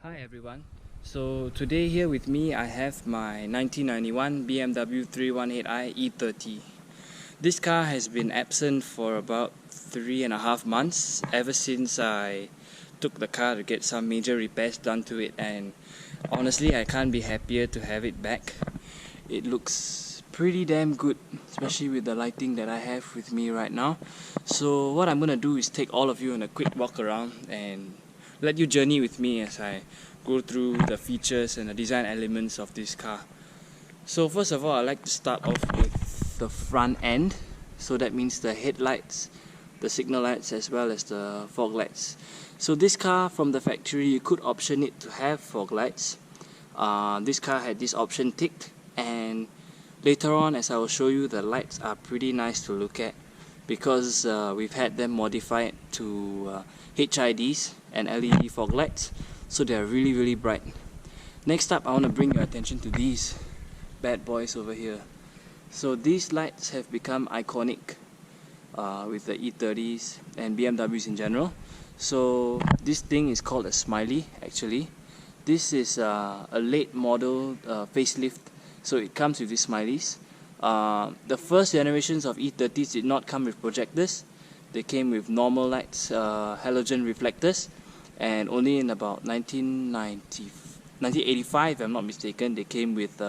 Hi everyone. So today here with me I have my 1991 BMW 318i E30. This car has been absent for about 3.5 months ever since I took the car to get some major repairs done to it, and honestly I can't be happier to have it back. It looks pretty damn good, especially with the lighting that I have with me right now. So what I'm gonna do is take all of you on a quick walk around and let you journey with me as I go through the features and the design elements of this car. So first of all, I like to start off with the front end. So that means the headlights, the signal lights, as well as the fog lights. So this car from the factory, you could option it to have fog lights. This car had this option ticked, and later on, as I will show you, the lights are pretty nice to look at because we've had them modified to HIDs and LED fog lights, so they are really bright. Next up, I want to bring your attention to these bad boys over here. So these lights have become iconic with the E30s and BMWs in general. So this thing is called a smiley actually. This is a late model facelift, so it comes with these smileys. The first generations of E30s did not come with projectors. They came with normal lights, halogen reflectors, and only in about 1985, if I'm not mistaken, they came with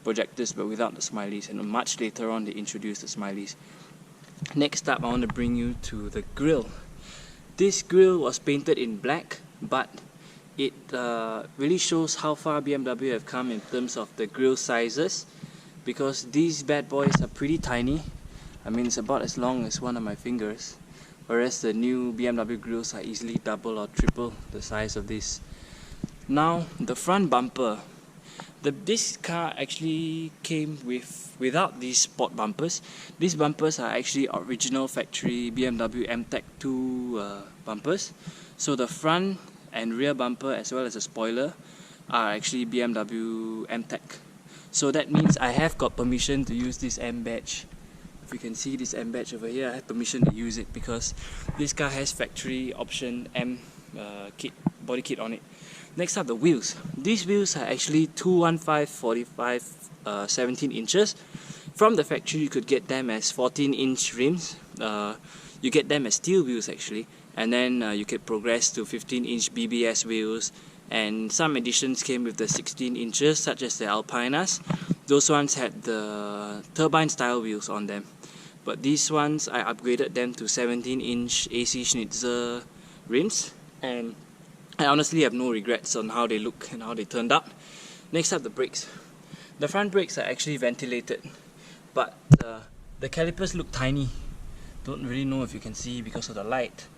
projectors but without the smileys, and much later on they introduced the smileys. Next up, I want to bring you to the grille. This grille was painted in black, but it really shows how far BMW have come in terms of the grille sizes, because these bad boys are pretty tiny. I mean, it's about as long as one of my fingers, whereas the new BMW grills are easily double or triple the size of this. Now, the front bumper. This car actually came without these sport bumpers. These bumpers are actually original factory BMW M-Tech 2 bumpers. So the front and rear bumper as well as the spoiler are actually BMW M-Tech. So that means I have got permission to use this M badge. If you can see this M badge over here, I have permission to use it because this car has factory option M body kit on it. Next up, the wheels. These wheels are actually 215/45 17 inches. From the factory you could get them as 14-inch rims. You get them as steel wheels actually, and then you could progress to 15-inch BBS wheels, and some editions came with the 16 inches such as the Alpinas. Those ones had the turbine style wheels on them, but these ones I upgraded them to 17-inch AC Schnitzer rims, and I honestly have no regrets on how they look and how they turned out. Next up, the brakes. The front brakes are actually ventilated, but the calipers look tiny. Don't really know if you can see because of the light,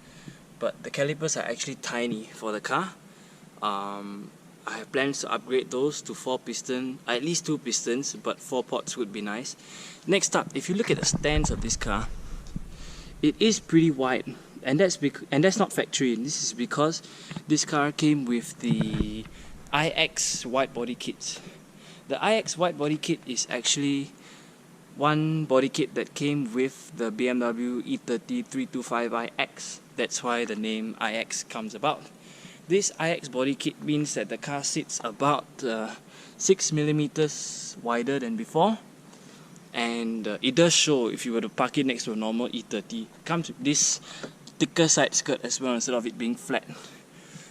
but the calipers are actually tiny for the car. I have plans to upgrade those to 4 piston, at least 2 pistons, but 4 ports would be nice. Next up, if you look at the stance of this car, it is pretty wide, and that's not factory. This is because this car came with the iX wide body kits. The iX wide body kit is actually one body kit that came with the BMW E30 325iX. That's why the name iX comes about. This iX body kit means that the car sits about 6mm wider than before, and it does show if you were to park it next to a normal E30. It comes with this thicker side skirt as well instead of it being flat.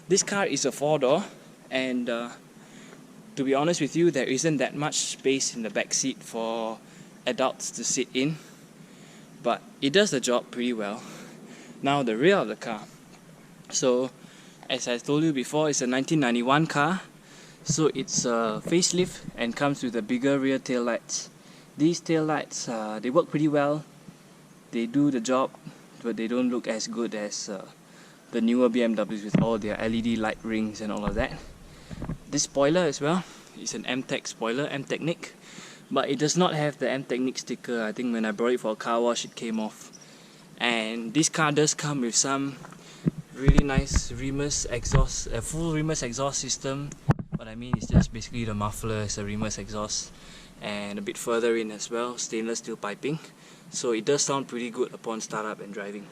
This car is a 4-door, and to be honest with you, there isn't that much space in the back seat for adults to sit in, but it does the job pretty well. Now the rear of the car. So as I told you before, it's a 1991 car, so it's a facelift and comes with a bigger rear tail lights. These tail lights, they work pretty well. They do the job, but they don't look as good as the newer BMWs with all their LED light rings and all of that. This spoiler as well is an M-Tech spoiler, M-Technic, but it does not have the M-Technic sticker. I think when I brought it for a car wash it came off. And this car does come with some really nice Remus exhaust, a full Remus exhaust system. What I mean is just basically the muffler is a Remus exhaust, and a bit further in as well, stainless steel piping. So it does sound pretty good upon startup and driving.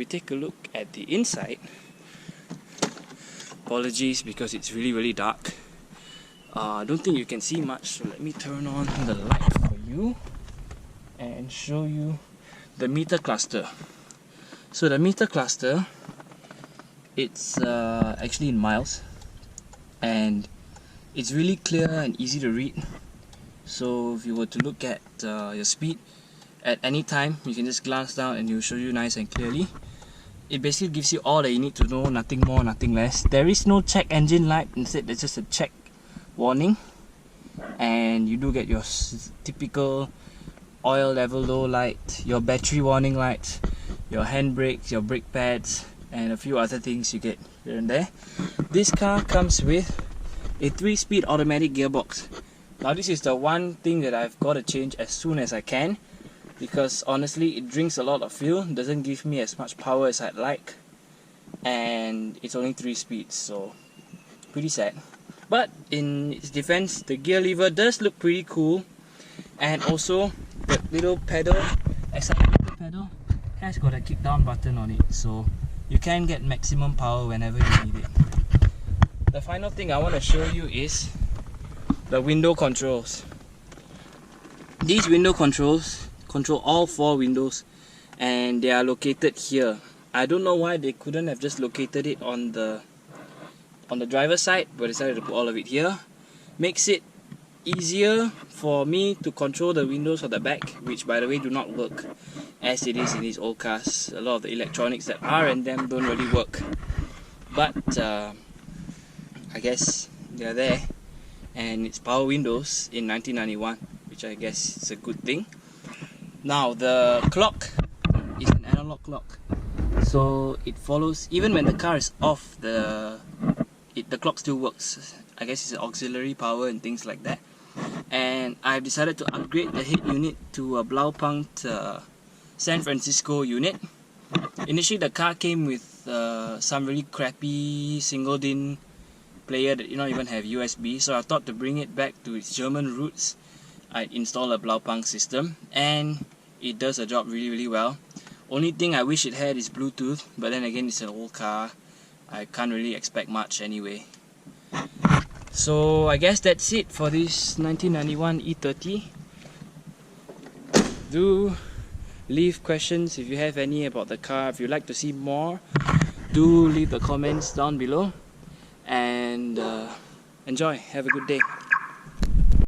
take a look at the inside, apologies because it's really dark. I don't think you can see much, so let me turn on the light for you and show you the meter cluster. So the meter cluster, it's actually in miles, and it's really clear and easy to read. So if you were to look at your speed at any time, you can just glance down and it will show you nice and clearly. It basically gives you all that you need to know, nothing more, nothing less. There is no check engine light, instead there's just a check warning, and you do get your typical oil level low light, your battery warning lights, your handbrakes, your brake pads, and a few other things you get here and there. This car comes with a 3-speed automatic gearbox. Now this is the one thing that I've got to change as soon as I can, because honestly it drinks a lot of fuel, doesn't give me as much power as I'd like, and it's only 3 speeds, so pretty sad. But in its defense, the gear lever does look pretty cool, and also the little pedal, accelerator pedal, has got a kick down button on it, so you can get maximum power whenever you need it. The final thing I want to show you is the window controls. These window controls control all 4 windows, and they are located here. I don't know why they couldn't have just located it on the driver's side, but decided to put all of it here. Makes it easier for me to control the windows at the back, which by the way do not work as it is in these old cars. A lot of the electronics that are in them don't really work, but I guess they're there, and it's power windows in 1991, which I guess is a good thing. Now the clock is an analog clock, so it follows even when the car is off. The clock still works. I guess it's auxiliary power and things like that. And I've decided to upgrade the head unit to a Blaupunk San Francisco unit. Initially the car came with some really crappy single DIN player that did not even have USB, so I thought to bring it back to its German roots, I installed a Blaupunk system, and it does the job really well. Only thing I wish it had is Bluetooth, but then again it's an old car, I can't really expect much anyway. So I guess that's it for this 1991 E30. Do leave questions if you have any about the car. If you'd like to see more, do leave the comments down below, and enjoy. Have a good day.